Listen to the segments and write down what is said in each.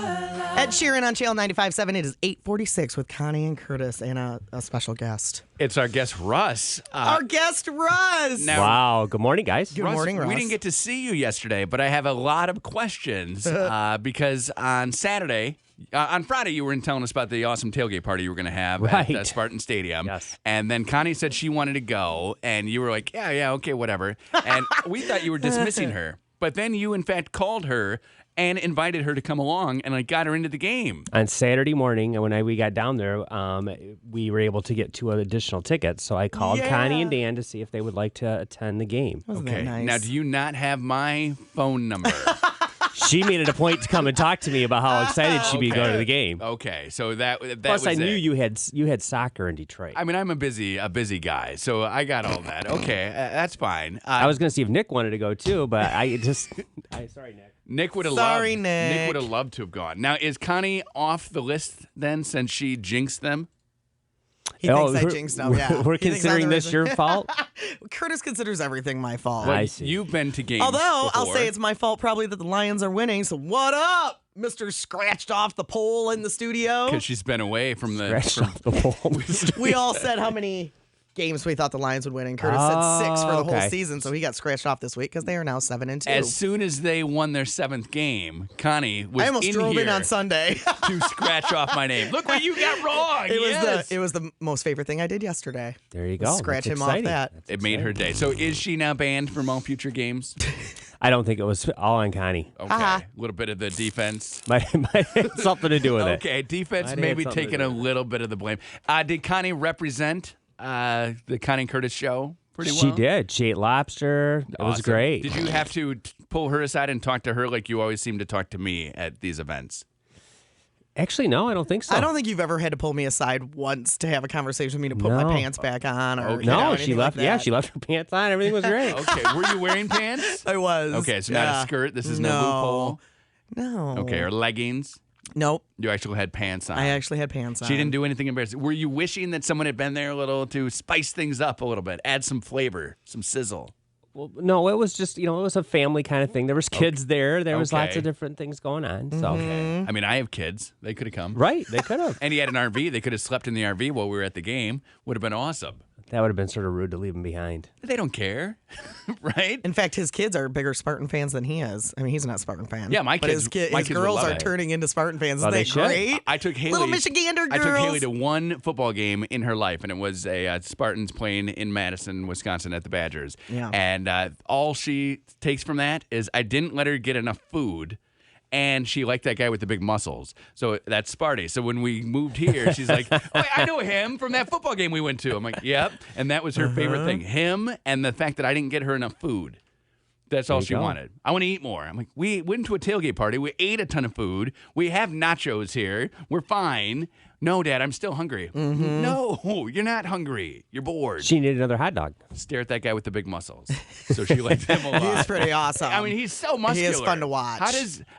Ed Sheeran on Channel 95.7. It is 8:46 with Connie and Curtis and a special guest. It's our guest, Russ. Our guest, Russ. Now, Wow. Good morning, guys. Good morning, Russ. We didn't get to see you yesterday, but I have a lot of questions because on Saturday, on Friday, you were telling us about the awesome tailgate party you were going to have Right. at Spartan Stadium. Yes. And then Connie said she wanted to go, and you were like, yeah, okay, whatever. And we thought you were dismissing her. But then you, in fact, called her and invited her to come along and got her into the game. On Saturday morning, when we got down there, we were able to get 2 additional tickets. So I called Connie and Dan to see if they would like to attend the game. Wasn't Okay. that nice? Now, do you not have my phone number? She made it a point to come and talk to me about how excited she'd be going to the game. Okay, so that Plus, was I knew it. you had soccer in Detroit. I mean, I'm a busy guy, so I got all that. Okay, that's fine. I was going to see if Nick wanted to go too, but sorry, Nick. Nick would have Sorry, loved. Nick. Nick would have loved to have gone. Now, is Connie off the list then, since she jinxed them? He thinks I jinxed him, yeah. We're He thinks I'm considering the this reason. your fault? Curtis considers everything my fault. I see. You've been to games. Although, I'll before. say it's my fault probably that the Lions are winning. So what up, Mr. Scratched off the pole in the studio? because she's been away from the. Scratched off the pole. We all said how many games we thought the Lions would win, and Curtis said 6 for the whole okay. season, so he got scratched off this week because they are now 7-2. As soon as they won their 7th game, Connie was I almost in drove here in on Sunday. to scratch off my name. Look what you got wrong. It was the most favorite thing I did yesterday. There you go. Scratch That's him exciting. off that. That's It made her exciting. day. So is she now banned from all future games? I don't think it was all on Connie. Okay, a little bit of the defense. Might have something to do with it. Okay, defense Might have maybe something to taking do a with it. little bit of the blame. Did Connie represent the Connie and Curtis show pretty well? She did. She ate lobster. It was Awesome. great. Did you have to pull her aside and talk to her like you always seem to talk to me at these events? Actually, no, I don't think so. I don't think you've ever had to pull me aside once to have a conversation with me to put my No. pants back on. Or, Okay. you know, No, anything she left. Like Yeah, that. she left her pants on. Everything was great. Okay, were you wearing pants? I was. Okay, so not a skirt. This is no loophole. No. Okay, or leggings. Nope. You actually had pants on. I actually had pants on. She didn't do anything embarrassing. Were you wishing that someone had been there a little to spice things up a little bit, add some flavor, some sizzle? Well, no, it was just it was a family kind of thing. There was kids there. There was lots Okay. of different things going on. So Mm-hmm. I mean, I have kids. They could have come. right, they could have. And he had an RV. They could have slept in the RV while we were at the game. Would have been awesome. That would have been sort of rude to leave them behind. But they don't care, right? In fact, his kids are bigger Spartan fans than he is. I mean, he's not a Spartan fan. Yeah, my but kids- his my his kids would girls love are it. turning into Spartan fans. Well, Isn't they that should. great? I took Haley. Little Michigander girls. I took Haley to one football game in her life, and it was a Spartans playing in Madison, Wisconsin at the Badgers. Yeah. And all she takes from that is I didn't let her get enough food. And she liked that guy with the big muscles. So that's Sparty. So when we moved here, she's like, oh, I know him from that football game we went to. I'm like, yep. And that was her favorite thing. Him and the fact that I didn't get her enough food. That's all you she go. wanted. I want to eat more. I'm like, we went to a tailgate party. We ate a ton of food. We have nachos here. We're fine. No, Dad, I'm still hungry. No, you're not hungry. You're bored. She needed another hot dog. Stare at that guy with the big muscles. So she liked him a lot. He's pretty awesome. I mean, he's so muscular. He is fun to watch.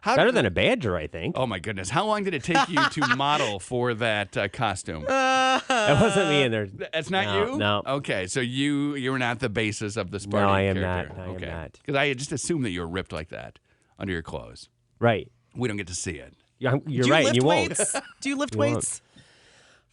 How Better than a badger, I think. Oh my goodness! How long did it take you to model for that costume? That wasn't me in there. That's not No, you. no. Okay, so you're not the basis of the Spartan No, I am character. not. I am okay. not. Because I just assumed that you were ripped like that under your clothes. Right. We don't get to see it. You're Do you right. lift You won't. weights? Do you lift You won't. weights?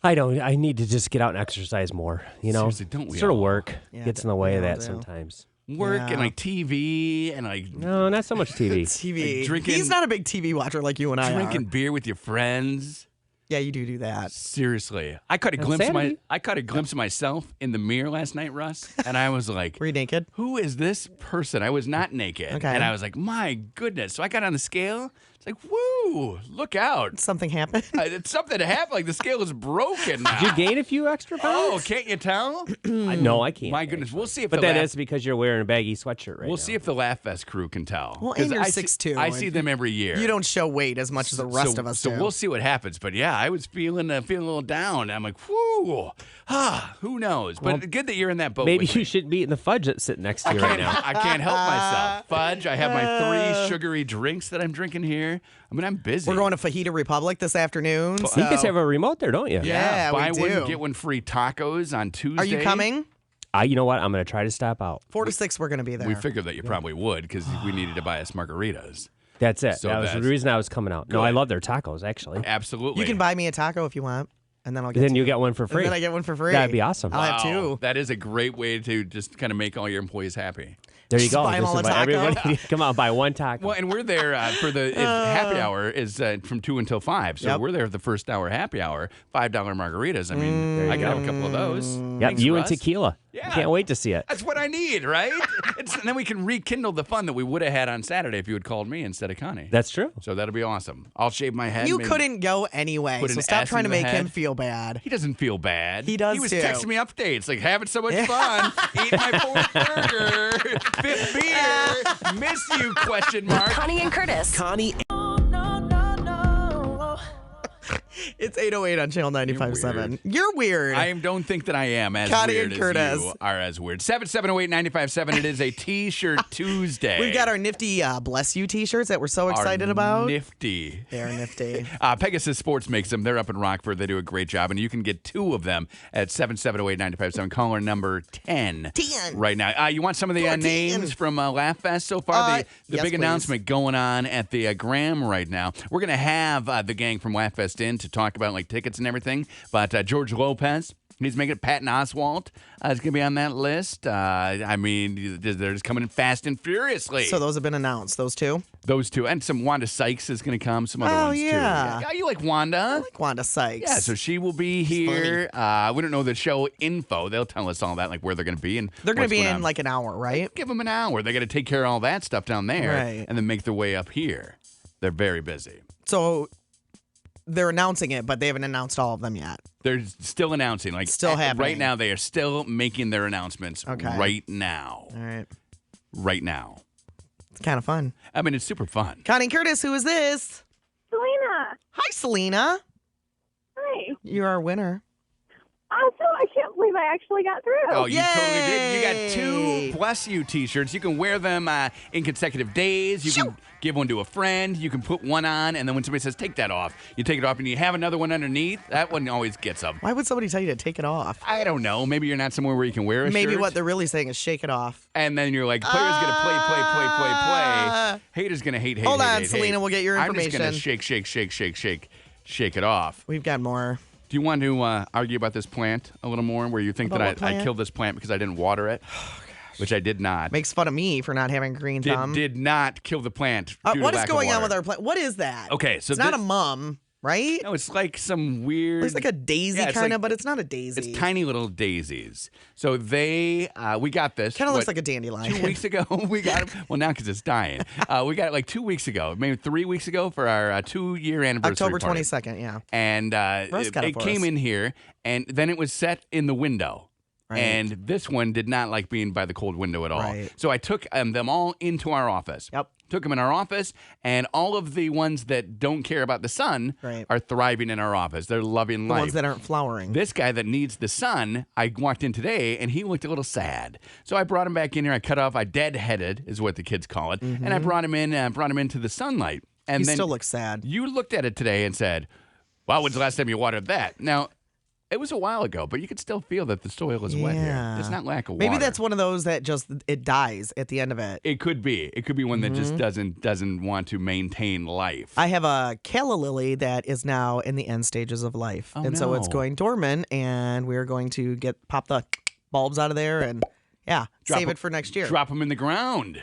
I don't. I need to just get out and exercise more. Seriously, don't we Sort of all? work Yeah, gets in the way of we all that do. sometimes. Work Yeah. and like TV and like No, not so much TV. TV. Like drinking- He's not a big TV watcher like you and I drinking are. beer with your friends. Yeah, you do that. Seriously, I caught a That's glimpse of sanity. I caught a glimpse of myself in the mirror last night, Russ, and I was like, Were you naked? who is this person? I was not naked. Okay. And I was like, my goodness. So I got on the scale. It's like, woo, look out. Something happened? It's something to happen. Like the scale is broken now. Did you gain a few extra Oh, pounds? can't you tell? No, I can't. My goodness. We'll see if But the that laugh, is because you're wearing a baggy sweatshirt right we'll now. see if the Laugh Fest crew can tell. Well, 'Cause and you're I see- 6'2", I and see them every year. You don't show weight as much as the rest of us so do. we'll see what happens. But yeah, I was feeling a little down. I'm like, whoo, who knows? But good that you're in that boat. Maybe with you me. should be eating the fudge that's sitting next to you right now. I can't help myself. Fudge. I have my 3 sugary drinks that I'm drinking here. I mean, I'm busy. We're going to Fajita Republic this afternoon. You so- guys have a remote there, don't you? Yeah, we buy one, do. get one free tacos on Tuesday. Are you coming? You know what? I'm going to try to stop out. 4 to 6, we're going to be there. We figured that you probably would because we needed to buy us margaritas. That's it. So that was the reason I was coming out. No, I love their tacos, actually. Absolutely. You can buy me a taco if you want, and then I'll get Then you two. get one for free. And then I get one for free. That'd be awesome. I'll have two. That is a great way to just kind of make all your employees happy. There you Just go. buy 'em Just all a invite taco. everybody to come out and buy one taco. Well, and we're there for the happy hour is from 2 until 5. So Yep. we're there for the first hour happy hour, $5 margaritas. I mean, I can have a couple of those. Yep, Thanks, you and Russ. tequila. Yeah. Can't wait to see it. That's what I need, right? And then we can rekindle the fun that we would have had on Saturday if you had called me instead of Connie. That's true. So that'll be awesome. I'll shave my head. You maybe- couldn't go anyway, Put so an stop S trying to in the make him head. feel bad. He doesn't feel bad. He does He was too. texting me updates like having so much fun, eating my fourth burger, fifth beer, miss you? Question mark. Connie and Curtis. Connie It's 8:08 on Channel 95.7. You're weird. I don't think that I am as Connie weird and Curtis. as you are as weird. 7708957. It is a T-shirt Tuesday. We've got our nifty Bless You t-shirts that we're so excited about. Nifty. They're nifty. Pegasus Sports makes them. They're up in Rockford. They do a great job, and you can get 2 of them at 7708957. Caller number 10. 10. Right now. You want some of the 14. names from Laugh Fest so far? The yes, big please. announcement going on at the Graham right now. We're going to have the gang from Laugh Fest in to talk about like tickets and everything. But George Lopez, he's making it. Patton Oswalt is going to be on that list. I mean, they're just coming in fast and furiously. So those have been announced, those two. Those 2. And some Wanda Sykes is going to come. Some other Oh, ones, yeah. too. Yeah, you like Wanda? I like Wanda Sykes. Yeah, so she will be here. We don't know the show info. They'll tell us all that, like where they're going to be and They're going what's to be going in on. like an hour, right? Give them an hour. They got to take care of all that stuff down there, Right. and then make their way up here. They're very busy. So they're announcing it, but they haven't announced all of them yet. They're still announcing, like Still happening. right now. They are still making their announcements. Okay. Right now. All right. Right now. It's kind of fun. I mean, it's super fun. Connie and Curtis, who is this? Selena. Hi, Selena. Hi. You're our winner. Awesome. I can't believe I actually got through. Oh, you totally did. You Yay! got 2 Bless You t-shirts. You can wear them in consecutive days. You can give one to a friend. You can put one on, and then when somebody says, take that off, you take it off, and you have another one underneath. That one always gets them. Why would somebody tell you to take it off? I don't know. Maybe you're not somewhere where you can wear a Maybe shirt. what they're really saying is shake it off. And then you're like, player's going to play. Haters going to hate. Hold on, hate, Selena, hate. we'll get your I'm just going to information. shake it off. We've got more. Do you want to argue about this plant a little more, where you think About what that I plant? killed this plant because I didn't water it? Which I did not. Makes fun of me for not having a green thumb. Did not kill the plant. Due to What is lack of going on water. with our plant? What is that? Okay, so it's not a this- mum, right? No, it's like some weird. It's like a daisy Yeah, it's kind of, like- but it's not a daisy. It's tiny little daisies. So we got this. Kind of looks what, like a dandelion. 2 weeks ago, we got it. Well, now because it's dying. We got it like 2 weeks ago, maybe 3 weeks ago for our 2-year anniversary October party. 22nd, yeah. And Russ got it it for came us. in here, and then it was set in the window. Right. And this one did not like being by the cold window at all. Right. So I took them all into our office. Yep. Took them in our office, and all of the ones that don't care about the sun Right. are thriving in our office. They're loving The life. ones that aren't flowering. This guy that needs the sun, I walked in today, and he looked a little sad. So I brought him back in here. I cut off, I deadheaded, is what the kids call it, and I brought him in, brought him into the sunlight. And he then still looks sad. you looked at it today and said, "Wow, when's the last time you watered that?" Now, it was a while ago, but you could still feel that the soil is wet here. Yeah. It's not lack of Maybe water. that's one of those that just it dies at the end of it. It could be. It could be one that just doesn't want to maintain life. I have a calla lily that is now in the end stages of life, Oh, and so it's no. going dormant. And we're going to pop the bulbs out of there, and Drop save it- it for next year. Drop them in the ground.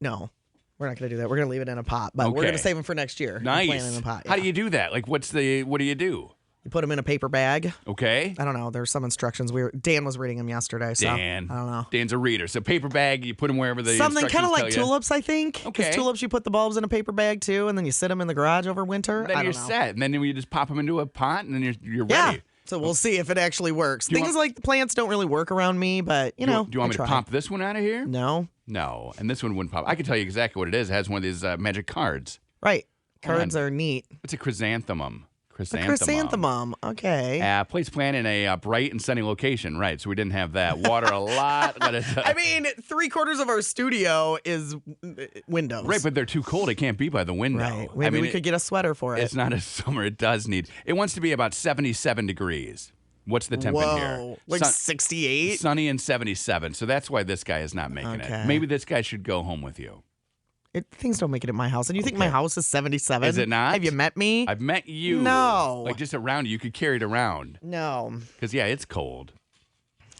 No, we're not going to do that. We're going to leave it in a pot, but we're Okay. going to save them for next year. and Nice. plant it in a pot. How yeah. do you do that? Like, what do you do? You put them in a paper bag. Okay. I don't know. There's some instructions. Dan was reading them yesterday, so Dan. I don't know. Dan's a reader. So paper bag, you put them wherever the Something kind of like instructions tell you. tulips, I think. Okay. Because tulips, you put the bulbs in a paper bag too, and then you sit them in the garage over winter. Then I you're don't know. set. And then you just pop them into a pot, and then you're Yeah. ready. So we'll see if it actually works. Do you Things want- like the plants don't really work around me, but you know. Do you want me I to try. pop this one out of here? No. No. And this one wouldn't pop. I can tell you exactly what it is. It has one of these magic cards. Right. Hold Cards on. are neat. It's a chrysanthemum. A chrysanthemum. Okay. Place plant in a bright and sunny location. Right. So we didn't have that. Water a lot. Let it, I mean, 3/4 of our studio is windows. right, but they're too cold. It can't be by the window. Right. I Maybe mean, we could get a sweater for it. It's not a summer. It does need. It wants to be about 77 degrees. What's the temp in here? Whoa. Like 68? Sunny and 77. So that's why this guy is not making Okay. it. Maybe this guy should go home with you. Things don't make it at my house. And you think my house is 77? Is it not? Have you met me? I've met you. No. Like just around you. You could carry it around. No. Because, yeah, it's cold.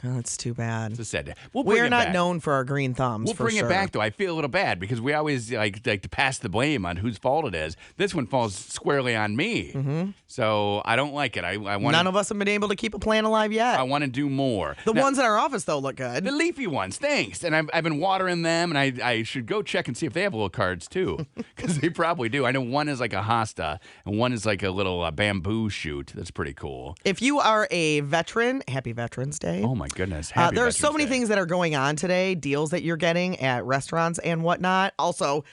Oh, that's too bad. It's a sad day. We'll bring We're it not back. known for our green thumbs. We'll for bring sure. it back, though. I feel a little bad because we always like to pass the blame on whose fault it is. This one falls squarely on me. Mm-hmm. So I don't like it. I want None of us have been able to keep a plant alive yet. I want to do more. The Now, ones in our office, though, look good. the leafy ones, thanks. And I've been watering them, and I should go check and see if they have little cards, too, because they probably do. I know one is like a hosta, and one is like a little bamboo shoot. That's pretty cool. If you are a veteran, happy Veterans Day. Oh, my goodness. There Happy are so Veterans many Day. things that are going on today, deals that you're getting at restaurants and whatnot. Also,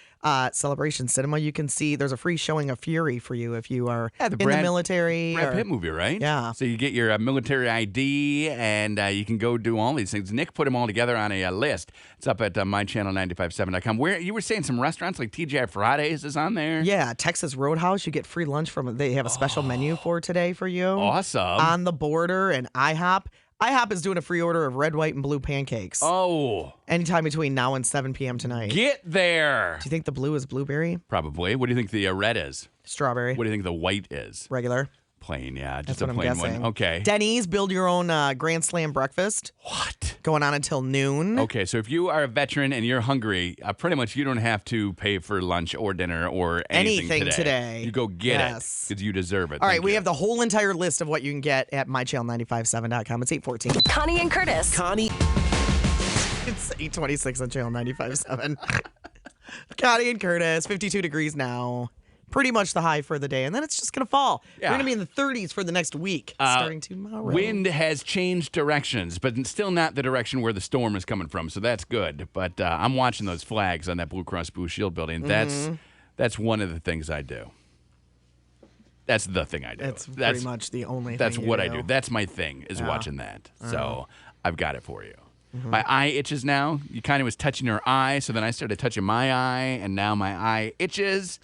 Celebration Cinema, you can see there's a free showing of Fury for you if you are in the military. Brad or- Pitt movie, right? Yeah. So you get your military ID, and you can go do all these things. Nick put them all together on a list. It's up at mychannel957.com. Where you were saying some restaurants like TGI Fridays is on there. Yeah, Texas Roadhouse, you get free lunch from. They have a special menu for today for you. Awesome. On the Border and IHOP. IHOP is doing a free order of red, white, and blue pancakes. Oh, Anytime between now and 7 p.m. tonight. get there. Do you think the blue is blueberry? Probably. What do you think the red is? Strawberry? What do you think the white is? Regular? Plain, yeah. Just That's a what I'm plain guessing. one. Okay. Denny's, build your own Grand Slam breakfast. What? Going on until noon. Okay, so if you are a veteran and you're hungry, pretty much you don't have to pay for lunch or dinner or anything today. You go get Yes. it because you deserve it. All right, Thank we you. have the whole entire list of what you can get at mychannel957.com. It's 8:14. Connie and Curtis. It's 8:26 on Channel 95.7. Connie and Curtis, 52 degrees now. Pretty much the high for the day, and then it's just going to fall. Yeah. We're going to be in the 30s for the next week, starting tomorrow. Wind has changed directions, but still not the direction where the storm is coming from, so that's good. But I'm watching those flags on that Blue Cross Blue Shield building. Mm-hmm. That's one of the things I do. That's the thing I do. That's pretty much the only That's thing you what I do. do. That's my thing, is watching that. So I've got it for you. Mm-hmm. My eye itches now. You kind of was touching your eye, so then I started touching my eye, and now my eye itches,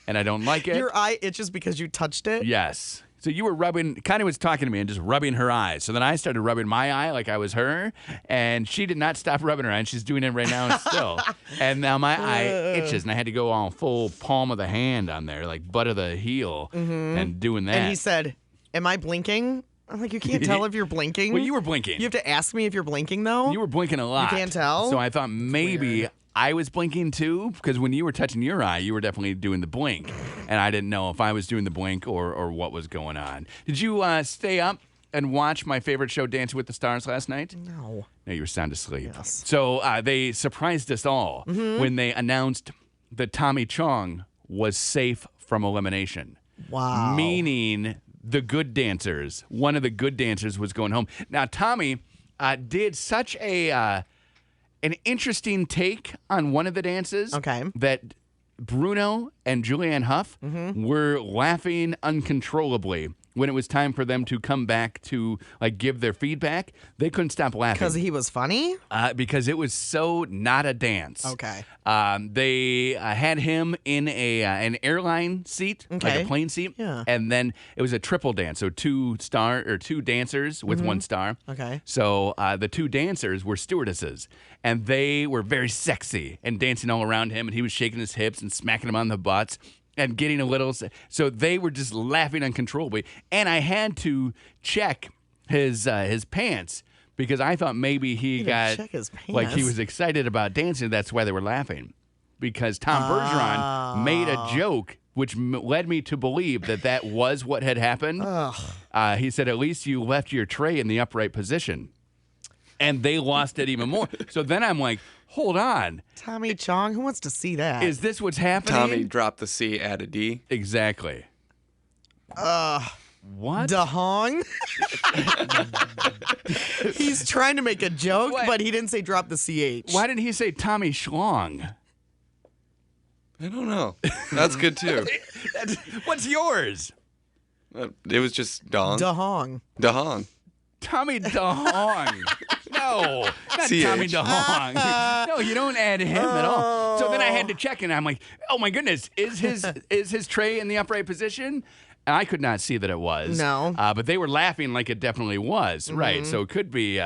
and I don't like it. Your eye itches because you touched it? Yes. So you were rubbing, Connie was talking to me and just rubbing her eyes. So then I started rubbing my eye like I was her, and she did not stop rubbing her eye, and she's doing it right now still. And now my eye itches, and I had to go all full palm of the hand on there, like butt of the heel, and doing that. And he said, am I blinking? I'm like, you can't tell if you're blinking. Well, you were blinking. You have to ask me if you're blinking, though? You were blinking a lot. You can't tell? So I thought maybe I was blinking too, because when you were touching your eye, you were definitely doing the blink. And I didn't know if I was doing the blink or what was going on. Did you stay up and watch my favorite show, Dancing with the Stars, last night? No. No, you were sound asleep. Yes. So they surprised us all when they announced that Tommy Chong was safe from elimination. Wow. Meaning the good dancers, one of the good dancers was going home. Now, Tommy did such an interesting take on one of the dances Okay. that Bruno and Julianne Hough were laughing uncontrollably when it was time for them to come back to like give their feedback. They couldn't stop laughing. Because he was funny? Because it was so not a dance. Okay. They had him in an airline seat, like Okay. a plane seat. Yeah. And then it was a triple dance, so two dancers with one star. Okay. So the two dancers were stewardesses, and they were very sexy and dancing all around him, and he was shaking his hips and smacking them on the butts and getting a little. So they were just laughing uncontrollably, and I had to check his pants because I thought maybe he You got check his like he pants? was excited about dancing. That's why they were laughing, because Tom Bergeron made a joke. Which led me to believe that was what had happened. He said, at least you left your tray in the upright position. And they lost it even more. So then I'm like, hold on. Tommy Chong? Who wants to see that? Is this what's happening? Tommy dropped the C, add a D. Exactly. What? DeHong? He's trying to make a joke, What? but he didn't say drop the CH. Why didn't he say Tommy Schlong? I don't know. That's good too. What's yours? It was just Dong. DeHong. Dahong. Tommy DeHong. No, not CH. Tommy DeHong. No, you don't add him at all. So then I had to check, and I'm like, oh my goodness, is his tray in the upright position? And I could not see that it was. No. But they were laughing like it definitely was. Mm-hmm. Right. So it could be,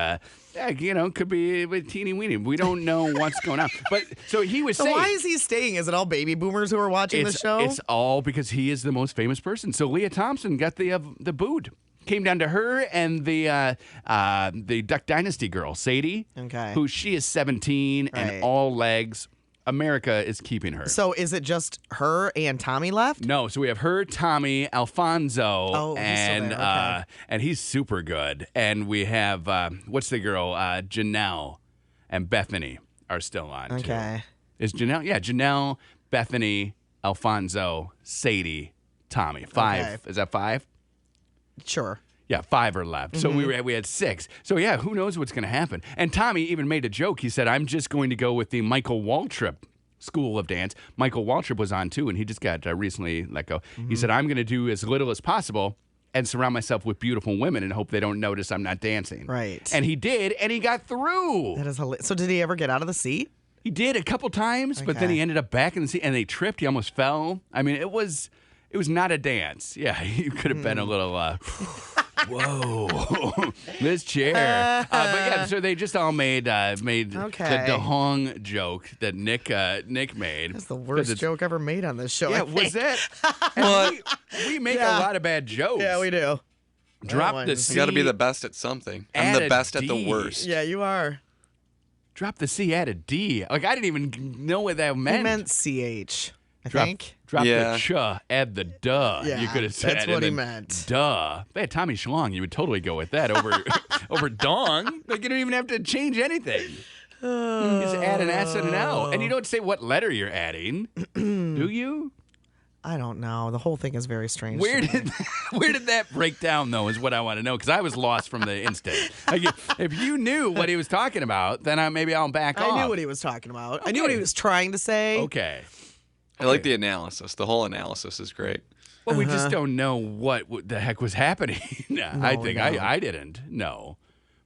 could be a teeny weeny. We don't know what's going on. But so he was So saying. why is he staying? Is it all baby boomers who are watching the show? It's all because he is the most famous person. So Leah Thompson got the boot. Came down to her and the Duck Dynasty girl, Sadie. Okay. Who she is 17 Right. and all legs. America is keeping her. So is it just her and Tommy left? No, so we have her, Tommy, Alfonso, Oh, he's still and there, okay. and he's super good. And we have what's the girl? Janelle and Bethany are still on. Okay. Too. Is Janelle? Yeah, Janelle, Bethany, Alfonso, Sadie, Tommy. 5. Okay. Is that 5? Sure. Yeah, 5 are left. So we had 6. So yeah, who knows what's going to happen? And Tommy even made a joke. He said, "I'm just going to go with the Michael Waltrip School of Dance." Michael Waltrip was on too, and he just got recently let go. He said, "I'm going to do as little as possible and surround myself with beautiful women and hope they don't notice I'm not dancing." Right. And he did, and he got through. That is hilarious. So did he ever get out of the seat? He did a couple times, but then Okay. he ended up back in the seat, and they tripped. He almost fell. I mean, it was not a dance. Yeah, he could have been a little. Whoa, this chair. But yeah, so they just all made the Okay. DeHong joke that Nick made. That's the worst joke ever made on this show. Yeah, I was think. that? And we make Yeah. a lot of bad jokes. Yeah, we do. Drop That the one. C. You got to be the best at something. I'm Add the a best at the D. worst. Yeah, you are. Drop the C, add a D. Like I didn't even know what that He meant. meant CH, I Drop, think. drop Yeah. the ch, add the duh. Yeah, you could have said. that's and what he then meant. Duh. If they had Tommy Schlong, you would totally go with that over over dong. Like you don't even have to change anything. You just add an S and an L, and you don't say what letter you're adding, do you? I don't know. The whole thing is very strange. Where to me. did that break down though? Is what I want to know because I was lost from the instant. Like, if you knew what he was talking about, then maybe I'll back off. I knew what he was talking about. I knew what he was trying to say. Okay. I like the analysis. The whole analysis is great. Well, we just don't know what the heck was happening. I think no. I didn't know.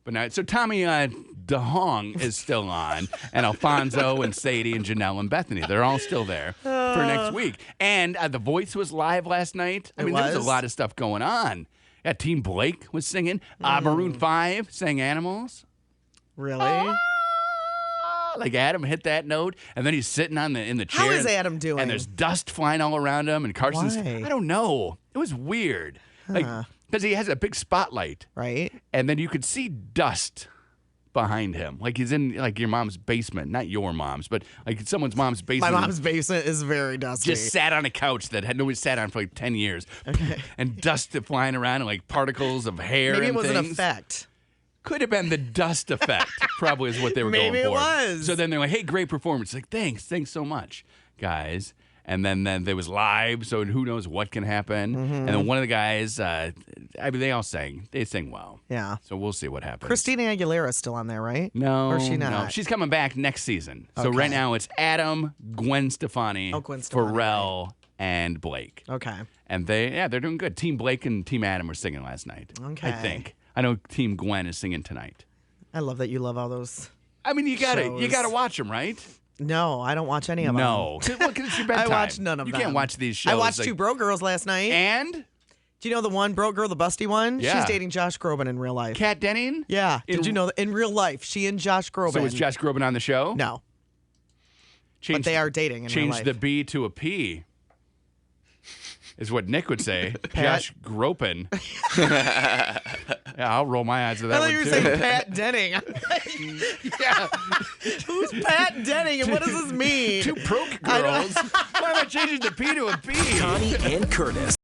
But now, so Tommy DeHong is still on, and Alfonso and Sadie and Janelle and Bethany. They're all still there for next week. And The Voice was live last night. I It mean, there was a was? lot of stuff going on. Yeah, Team Blake was singing. Maroon 5 sang Animals. Really? Like Adam hit that note, and then he's sitting in the chair. How is Adam doing? And there's dust flying all around him, and Carson's. Why? I don't know. It was weird. Like because he has a big spotlight, Right? and then you could see dust behind him, like he's in like your mom's basement, not your mom's, but like someone's mom's My basement. mom's basement is very dusty. just sat on a couch that had nobody sat on for like 10 years, and dust flying around, and like particles of hair. Maybe and it was an things. effect. Could have been the dust effect, probably is what they were Maybe going for. it was. So then they're like, "Hey, great performance!" Like, thanks so much, guys. And then there was live, so who knows what can happen. And then one of the guys, I mean, they all sang. They sing well. Yeah. So we'll see what happens. Christina Aguilera's still on there, right? No, Or is she no, not? she's coming back next season. So Okay. right now it's Adam, Gwen Stefani, Gwen Stefani, Pharrell, and Blake. Okay. And they're doing good. Team Blake and Team Adam were singing last night. Okay. I think. I know Team Gwen is singing tonight. I love that you love all those. I mean, you gotta Shows. watch them, right? No, I don't watch any of them. No, well, 'cause it's your I bedtime. watch none of you them. You can't watch these shows. I watched like, Two Broke Girls last night. And Do you know the one broke girl, the busty one? Yeah. She's dating Josh Groban in real life. Kat Denning. Yeah. In- Did you know that in real life, she and Josh Groban? So is Josh Groban on the show? No, Change, but they are dating in real Change life. the B to a P. Is what Nick would say. Josh Groban. Yeah, I'll roll my eyes with I that thought one you were too. saying Pat Denning. Yeah. Who's Pat Denning and what does this mean? Two broke girls. Why am I changing the P to a P? Connie and Curtis.